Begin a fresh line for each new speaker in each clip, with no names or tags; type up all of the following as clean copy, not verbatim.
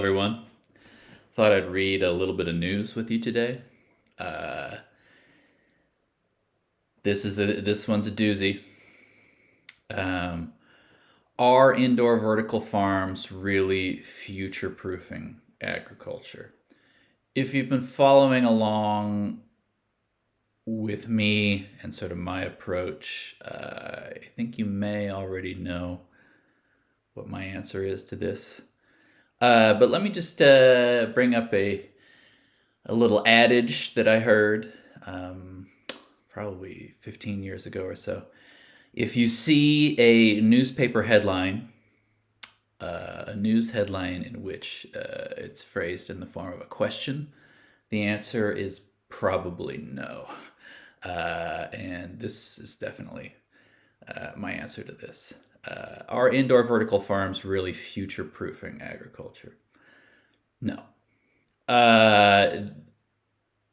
Everyone. Thought I'd read a little bit of news with you today. Uh, this one's a doozy. Um, are indoor vertical farms really future proofing agriculture? If you've been following along with me and sort of my approach, I think you may already know what my answer is to this. But let me just bring up a little adage that I heard um, probably 15 years ago or so. If you see a newspaper headline, a news headline in which it's phrased in the form of a question, the answer is probably no. And this is definitely my answer to this. Are indoor vertical farms really future proofing agriculture? No. Uh,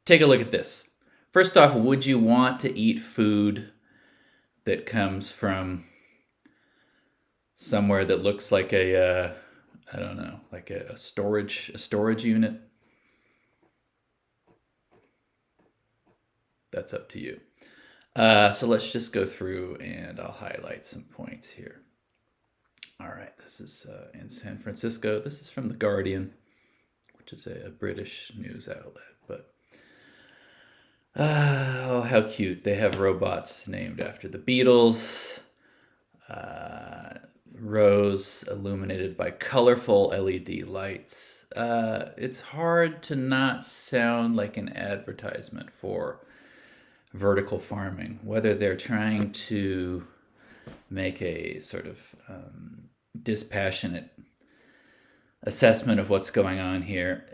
Take a look at this. First off, would you want to eat food that comes from somewhere that looks like I don't know, like a storage unit? That's up to you. So let's just go through and I'll highlight some points here. All right, this is in San Francisco. This is from The Guardian, which is a British news outlet. But oh, how cute. They have robots named after the Beatles. Uh, Rows illuminated by colorful LED lights. It's hard to not sound like an advertisement for vertical farming, whether they're trying to make a sort of dispassionate assessment of what's going on here.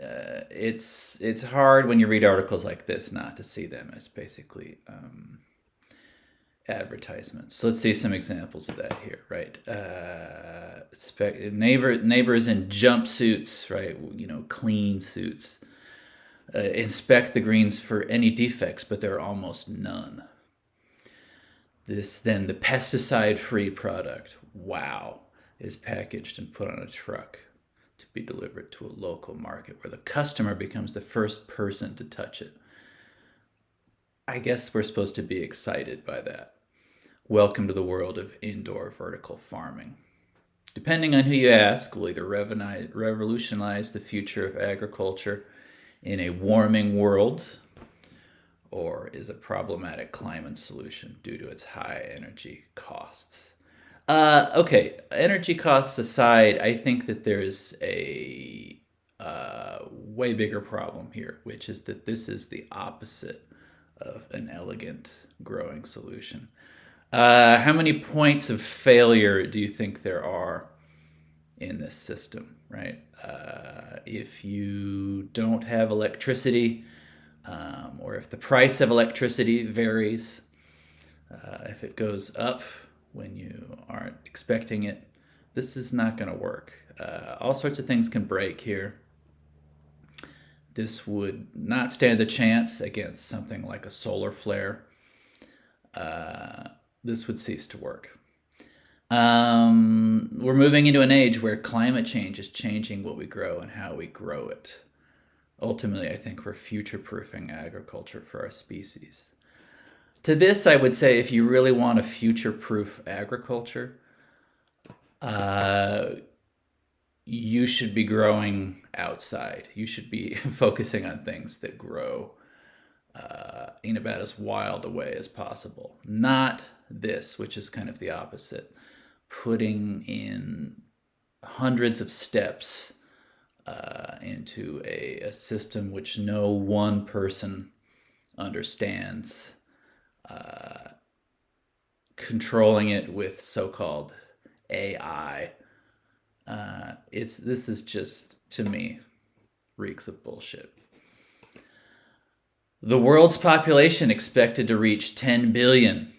It's hard when you read articles like this not to see them as basically advertisements. So let's see some examples of that here, right? Neighbors in jumpsuits, right? You know, clean suits. Inspect the greens for any defects, but there are almost none. This then the pesticide-free product, wow, is packaged and put on a truck to be delivered to a local market where the customer becomes the first person to touch it. I guess we're supposed to be excited by that. Welcome to the world of indoor vertical farming. Depending on who you ask, will either revolutionize the future of agriculture in a warming world or is a problematic climate solution due to its high energy costs. Okay, energy costs aside, I think that there is a way bigger problem here, which is that this is the opposite of an elegant growing solution. How many points of failure do you think there are in this system, right? If you don't have electricity, or if the price of electricity varies, if it goes up when you aren't expecting it, this is not going to work. All sorts of things can break here. This would not stand a chance against something like a solar flare. This would cease to work. We're moving into an age where climate change is changing what we grow and how we grow it. Ultimately, I think we're future proofing agriculture for our species. To this, I would say if you really want a future proof agriculture, uh, you should be growing outside. You should be focusing on things that grow in about as wild a way as possible. Not this, which is kind of the opposite, putting in hundreds of steps into a system which no one person understands, controlling it with so-called AI. This is just, to me, reeks of bullshit. The world's population expected to reach 10 billion,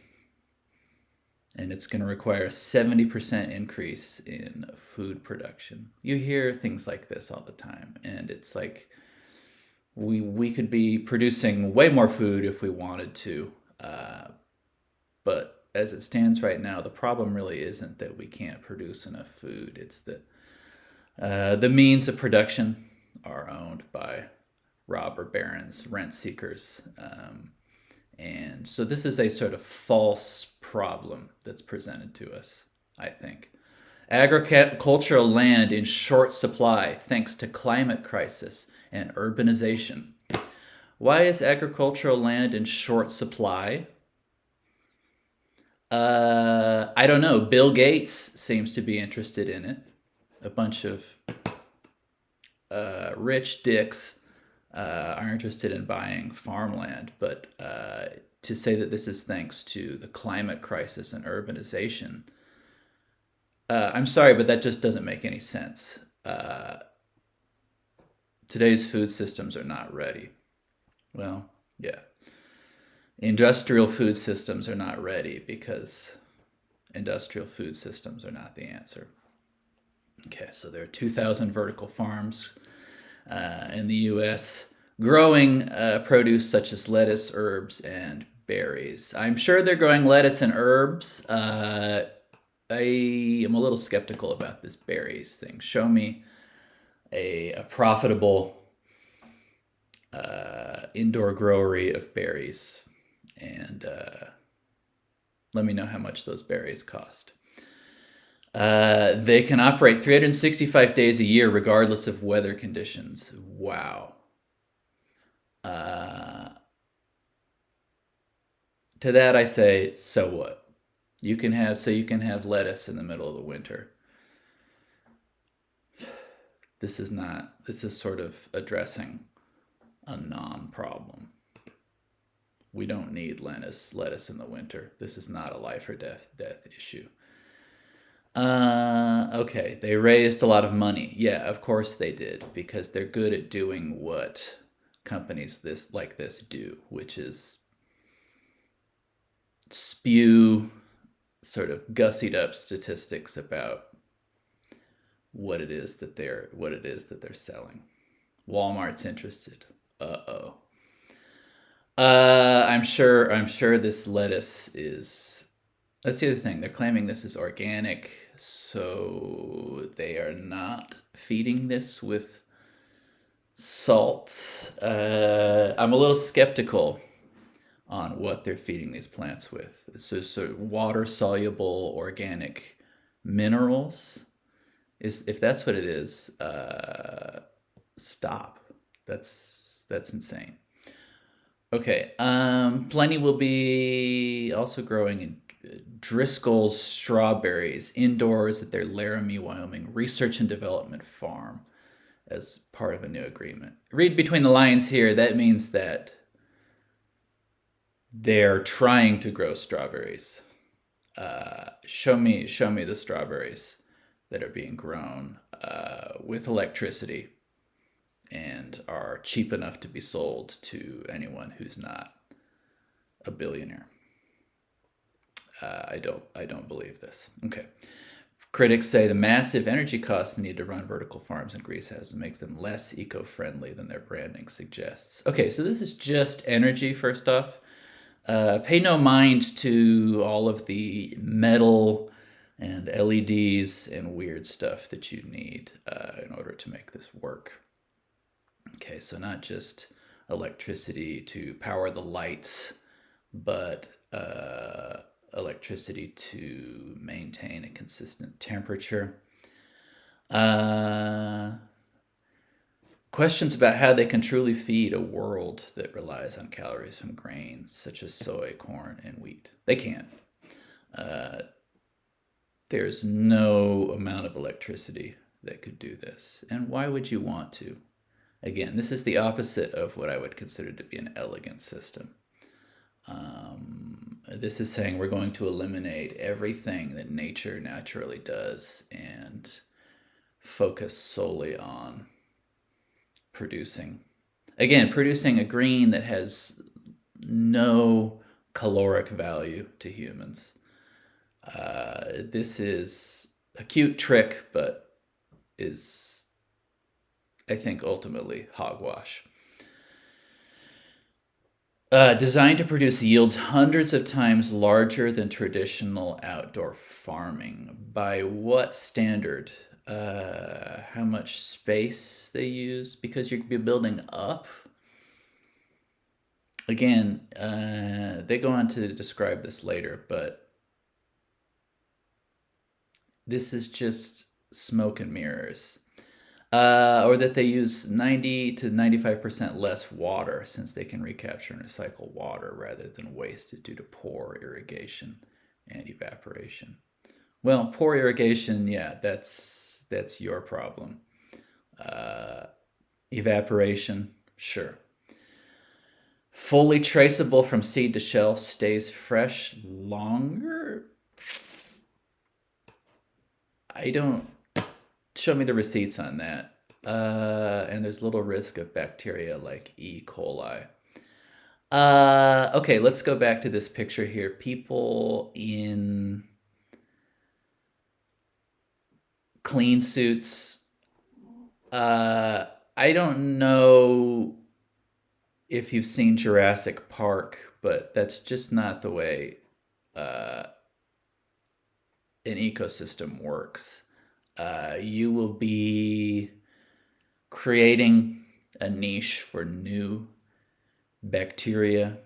and it's going to require a 70% increase in food production. You hear things like this all the time, and it's like we could be producing way more food if we wanted to, but as it stands right now, the problem really isn't that we can't produce enough food. It's that The means of production are owned by robber barons, rent seekers. And so this is a sort of false problem that's presented to us, I think. Agricultural land in short supply thanks to climate crisis and urbanization. Why is agricultural land in short supply? I don't know. Bill Gates seems to be interested in it. A bunch of rich dicks are interested in buying farmland, but to say that this is thanks to the climate crisis and urbanization, I'm sorry, but that just doesn't make any sense. Today's food systems are not ready. Well, yeah. Industrial food systems are not ready because industrial food systems are not the answer. Okay, so there are 2,000 vertical farms in the US growing produce such as lettuce, herbs, and berries. I'm sure they're growing lettuce and herbs. I am a little skeptical about this berries thing. Show me a profitable indoor growery of berries and let me know how much those berries cost. They can operate 365 days a year regardless of weather conditions. Wow. To that I say, so what? You can have lettuce in the middle of the winter. This is sort of addressing a non-problem. We don't need lettuce in the winter. This is not a life or death issue. Okay, they raised a lot of money. Yeah, of course they did, because they're good at doing what companies like this do, which is spew sort of gussied up statistics about what it is that they're selling. Walmart's interested. Uh-oh. I'm sure this lettuce is. That's the other thing. They're claiming this is organic, so they are not feeding this with salt. I'm a little skeptical on what they're feeding these plants with. So sort of water soluble organic minerals. If that's what it is, stop. That's insane. Okay. Plenty will be also growing in Driscoll's strawberries indoors at their Laramie, Wyoming research and development farm as part of a new agreement. Read between the lines here. That means that they're trying to grow strawberries. Show me the strawberries that are being grown with electricity and are cheap enough to be sold to anyone who's not a billionaire. I don't believe this. Okay. Critics say the massive energy costs needed to run vertical farms and greenhouses make them less eco-friendly than their branding suggests. Okay, so this is just energy, first off. Pay no mind to all of the metal and LEDs and weird stuff that you need in order to make this work. Okay, so not just electricity to power the lights, but electricity to maintain a consistent temperature. Questions about how they can truly feed a world that relies on calories from grains such as soy, corn, and wheat. They can't. There's no amount of electricity that could do this. And why would you want to? Again, this is the opposite of what I would consider to be an elegant system. This is saying we're going to eliminate everything that nature naturally does and focus solely on producing a green that has no caloric value to humans. This is a cute trick, but is, I think, ultimately hogwash. Designed to produce yields hundreds of times larger than traditional outdoor farming. By what standard? how much space they use, because you're building up. Again, they go on to describe this later, but this is just smoke and mirrors. Or that they use 90 to 95% less water, since they can recapture and recycle water rather than waste it due to poor irrigation and evaporation. Well, poor irrigation, yeah, that's your problem. Uh, Evaporation, sure. Fully traceable from seed to shelf, stays fresh longer. I don't. Show me the receipts on that. And there's little risk of bacteria like E. coli. Okay, let's go back to this picture here. People in clean suits. Uh, I don't know if you've seen Jurassic Park, but that's just not the way uh, an ecosystem works. You will be creating a niche for new bacteria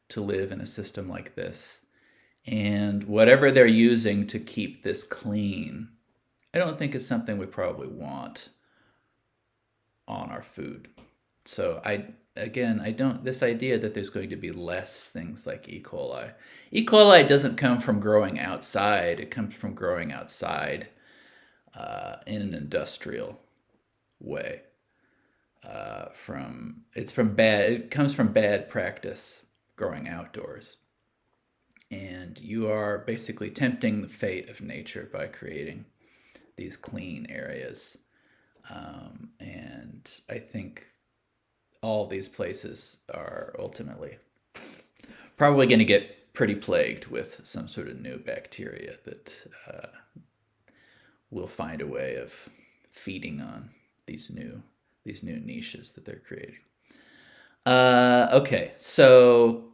to live in a system like this. And whatever they're using to keep this clean, I don't think is something we probably want on our food. So I don't, this idea that there's going to be less things like E. coli. E. coli doesn't come from growing outside. It comes from growing outside in an industrial way. It comes from bad practice growing outdoors. And you are basically tempting the fate of nature by creating these clean areas. And I think all these places are ultimately probably going to get pretty plagued with some sort of new bacteria that will find a way of feeding on these new niches that they're creating. Okay, so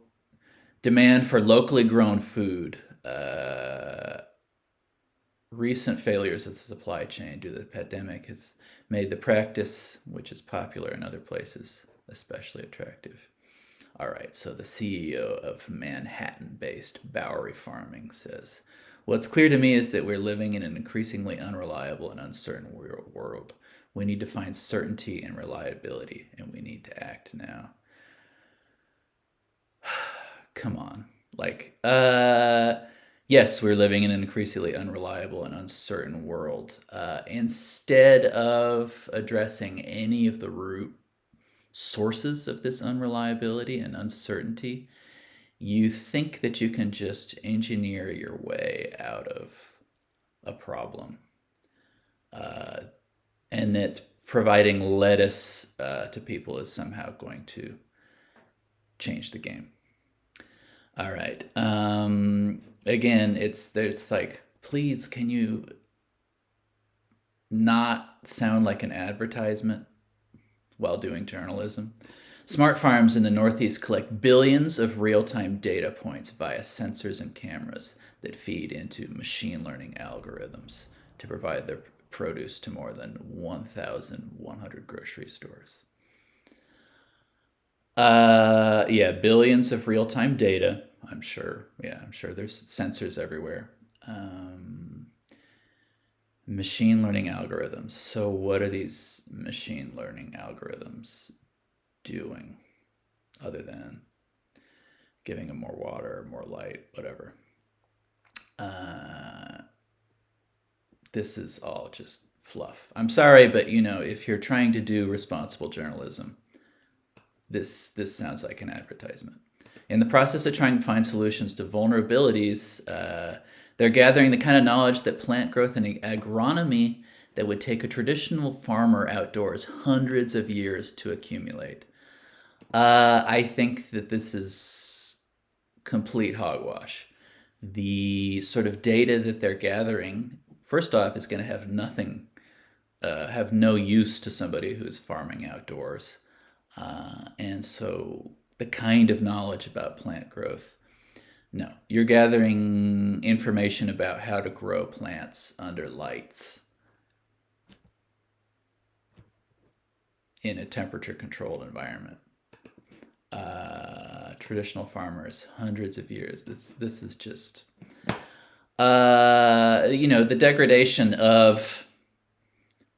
demand for locally grown food. Recent failures of the supply chain due to the pandemic has made the practice, which is popular in other places, especially attractive. All right, so the CEO of Manhattan-based Bowery Farming says, "What's clear to me is that we're living in an increasingly unreliable and uncertain world. We need to find certainty and reliability, and we need to act now." Come on. Like, yes, we're living in an increasingly unreliable and uncertain world. Instead of addressing any of the root sources of this unreliability and uncertainty, you think that you can just engineer your way out of a problem. And that providing lettuce to people is somehow going to change the game. All right. Again, it's like, please, can you not sound like an advertisement while doing journalism? Smart farms in the Northeast collect billions of real-time data points via sensors and cameras that feed into machine learning algorithms to provide their produce to more than 1,100 grocery stores. Yeah, billions of real-time data. I'm sure. Yeah, I'm sure there's sensors everywhere. Machine learning algorithms. So what are these machine learning algorithms doing other than giving them more water, more light, whatever? This is all just fluff. I'm sorry, but if you're trying to do responsible journalism, this sounds like an advertisement. In the process of trying to find solutions to vulnerabilities, they're gathering the kind of knowledge that plant growth and agronomy that would take a traditional farmer outdoors hundreds of years to accumulate. I think that this is complete hogwash. The sort of data that they're gathering, first off, is going to have no use to somebody who's farming outdoors. And so the kind of knowledge about plant growth, no. You're gathering information about how to grow plants under lights. in a temperature controlled environment. Traditional farmers, hundreds of years. This is just the degradation of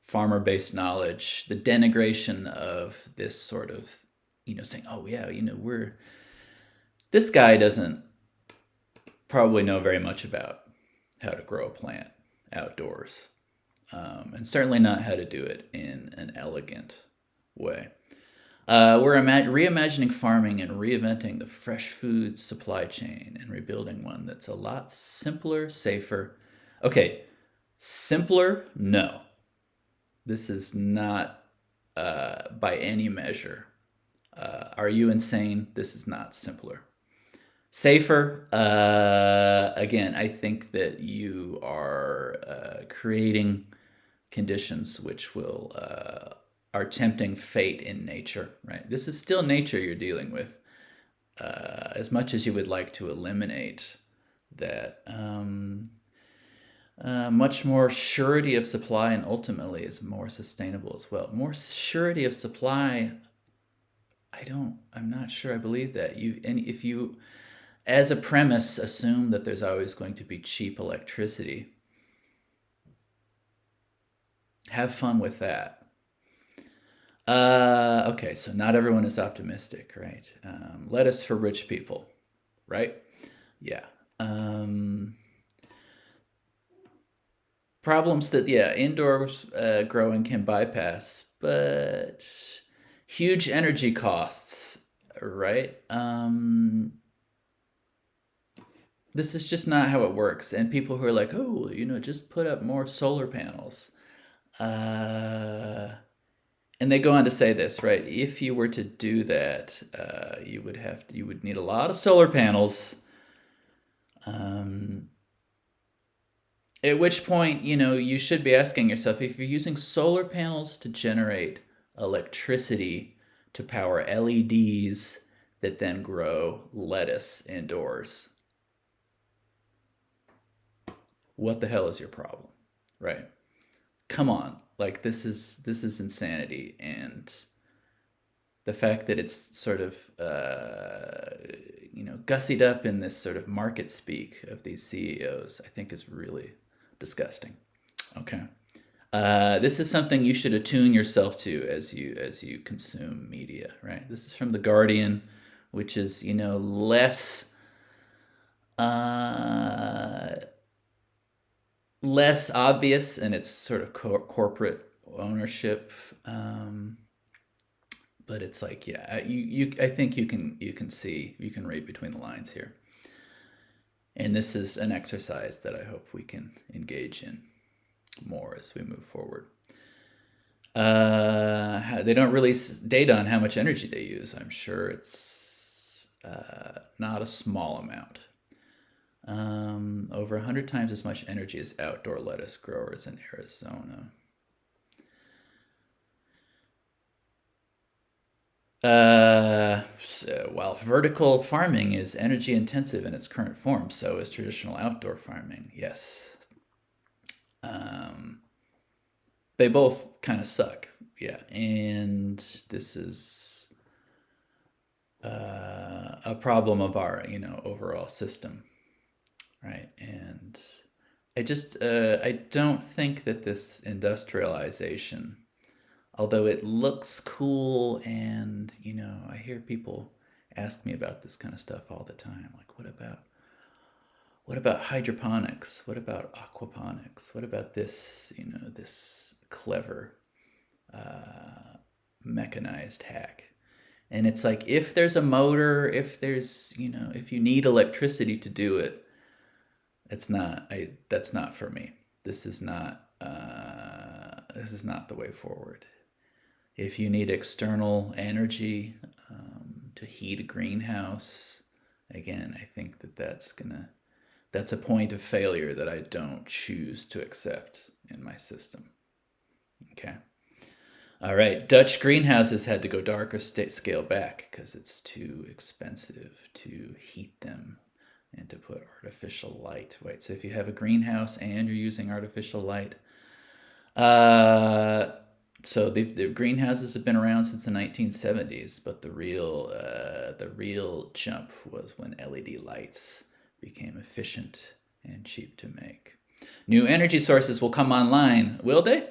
farmer based knowledge, the denigration of this sort of saying, oh yeah, this guy doesn't probably know very much about how to grow a plant outdoors, and certainly not how to do it in an elegant way. We're reimagining farming and reinventing the fresh food supply chain and rebuilding one that's a lot simpler, safer. Okay, simpler? No. This is not by any measure. Are you insane? This is not simpler. Safer? Again, I think that you are creating conditions which will are tempting fate in nature, right? This is still nature you're dealing with. As much as you would like to eliminate that, much more surety of supply and ultimately is more sustainable as well. More surety of supply, I'm not sure I believe that. If you, as a premise, assume that there's always going to be cheap electricity, have fun with that. Okay, so not everyone is optimistic, right? Lettuce for rich people, right? Yeah. Problems that, yeah, indoors growing can bypass, but huge energy costs, right? This is just not how it works. And people who are like, oh, just put up more solar panels. And they go on to say this, right? If you were to do that, you would need a lot of solar panels. At which point, you should be asking yourself, if you're using solar panels to generate electricity to power LEDs that then grow lettuce indoors, what the hell is your problem, right? Come on, like this is insanity. And the fact that it's sort of gussied up in this sort of market speak of these CEOs, I think is really disgusting. Okay. This is something you should attune yourself to as you consume media, right? This is from The Guardian, which is less less obvious in its sort of corporate ownership, but it's like, yeah, I think you can see, you can read between the lines here, and this is an exercise that I hope we can engage in more as we move forward. They don't release data on how much energy they use. I'm sure it's not a small amount. Over 100 times as much energy as outdoor lettuce growers in Arizona. So while vertical farming is energy intensive in its current form, so is traditional outdoor farming. Yes. They both kind of suck. Yeah. And this is a problem of our, overall system. Right. And I don't think that this industrialization, although it looks cool, and I hear people ask me about this kind of stuff all the time, like what about hydroponics, what about aquaponics, what about this this clever mechanized hack. And it's like, if there's a motor, if there's if you need electricity to do it, that's not for me. This is not the way forward. If you need external energy to heat a greenhouse, again, I think that's a point of failure that I don't choose to accept in my system. Okay. All right. Dutch greenhouses had to go darker scale back because it's too expensive to heat them and to put artificial light. Right. So if you have a greenhouse and you're using artificial light, So the greenhouses have been around since the 1970s, but the real jump was when LED lights became efficient and cheap to make. New energy sources will come online, will they?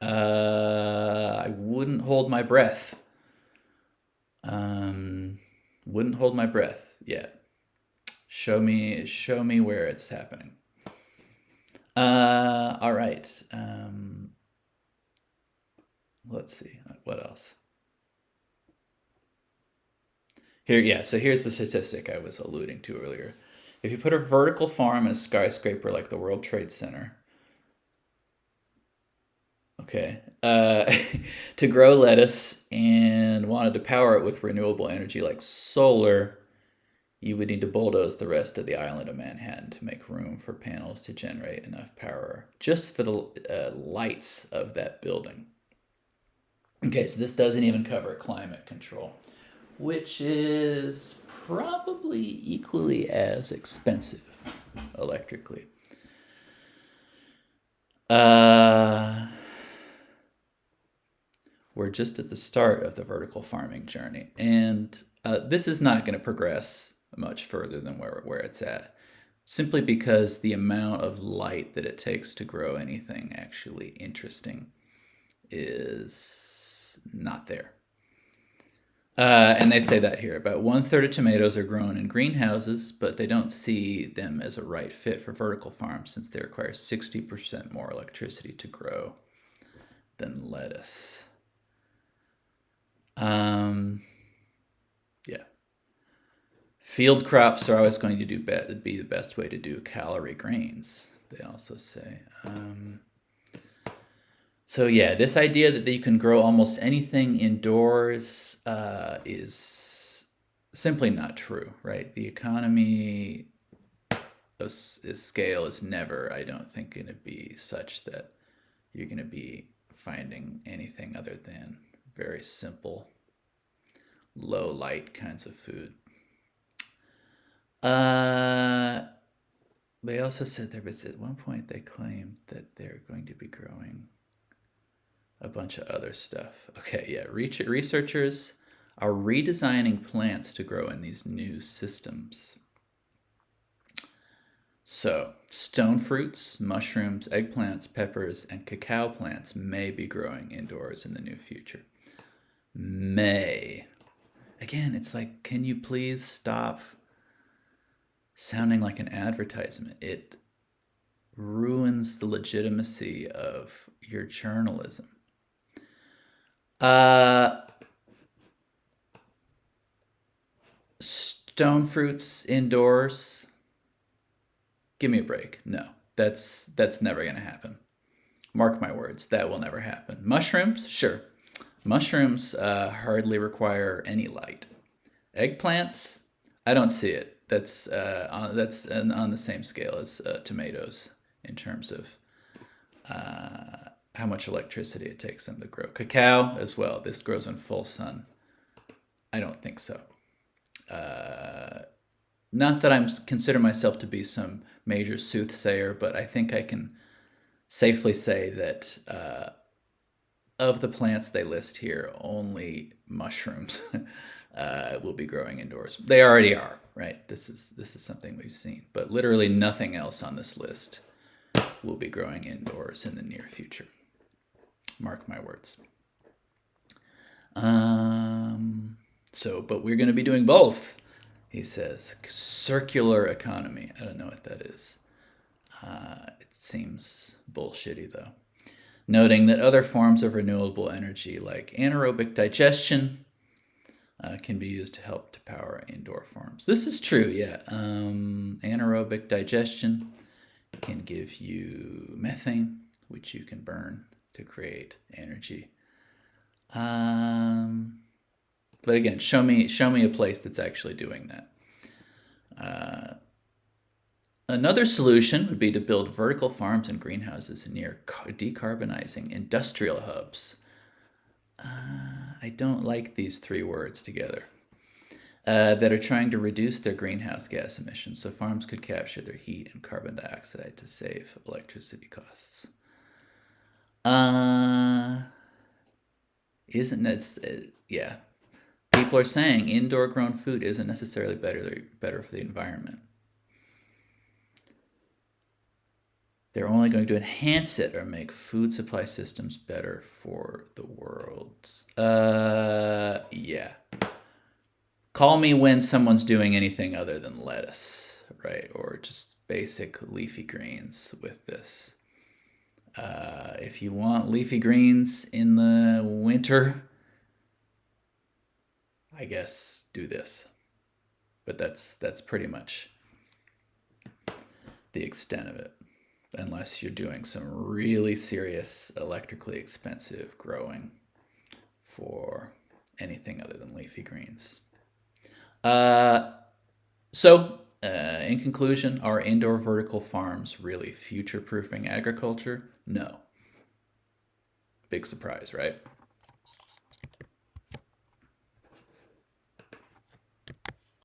I wouldn't hold my breath. Um, wouldn't hold my breath yet. Show me where it's happening. All right. Let's see. What else? Here, yeah. So here's the statistic I was alluding to earlier. If you put a vertical farm in a skyscraper like the World Trade Center, okay, to grow lettuce and wanted to power it with renewable energy like solar, you would need to bulldoze the rest of the island of Manhattan to make room for panels to generate enough power just for the lights of that building. Okay, so this doesn't even cover climate control, which is probably equally as expensive electrically. Uh, we're just at the start of the vertical farming journey, and this is not going to progress much further than where it's at, simply because the amount of light that it takes to grow anything actually interesting is not there. And they say that here. About one third of tomatoes are grown in greenhouses, but they don't see them as a right fit for vertical farms since they require 60% more electricity to grow than lettuce. Um, yeah. Field crops are always going to be the best way to do calorie grains, they also say. So yeah, this idea that you can grow almost anything indoors is simply not true, right? The economy of scale is never, I don't think, going to be such that you're going to be finding anything other than very simple, low light kinds of food. Uh, they also said there was at one point they claimed that they're going to be growing a bunch of other stuff. Okay, yeah, researchers are redesigning plants to grow in these new systems. So, stone fruits, mushrooms, eggplants, peppers, and cacao plants may be growing indoors in the near future. May. Again, it's like, can you please stop sounding like an advertisement? It ruins the legitimacy of your journalism. Uh, Stone fruits indoors. Give me a break. No, that's never gonna happen. Mark my words, that will never happen. Mushrooms, sure. Mushrooms hardly require any light. Eggplants, I don't see it. That's on the same scale as tomatoes in terms of how much electricity it takes them to grow. Cacao as well. This grows in full sun. I don't think so. Not that I'm consider myself to be some major soothsayer, but I think I can safely say that of the plants they list here, only mushrooms will be growing indoors. They already are, right? This is something we've seen, but literally nothing else on this list will be growing indoors in the near future. Mark my words. But we're going to be doing both, he says. Circular economy. I don't know what that is. It seems bullshitty, though. Noting that other forms of renewable energy, like anaerobic digestion, can be used to help to power indoor farms. This is true, yeah. Anaerobic digestion can give you methane, which you can burn to create energy. But again, show me a place that's actually doing that. Another solution would be to build vertical farms and greenhouses near decarbonizing industrial hubs. I don't like these three words together. That are trying to reduce their greenhouse gas emissions so farms could capture their heat and carbon dioxide to save electricity costs. Uh, isn't it's yeah. People are saying indoor grown food isn't necessarily better for the environment. They're only going to enhance it or make food supply systems better for the world. Yeah. Call me when someone's doing anything other than lettuce, right? Or just basic leafy greens with this. If you want leafy greens in the winter, I guess do this. But that's pretty much the extent of it, unless you're doing some really serious electrically expensive growing for anything other than leafy greens. Uh, in conclusion, are indoor vertical farms really future proofing agriculture? No. Big surprise, right?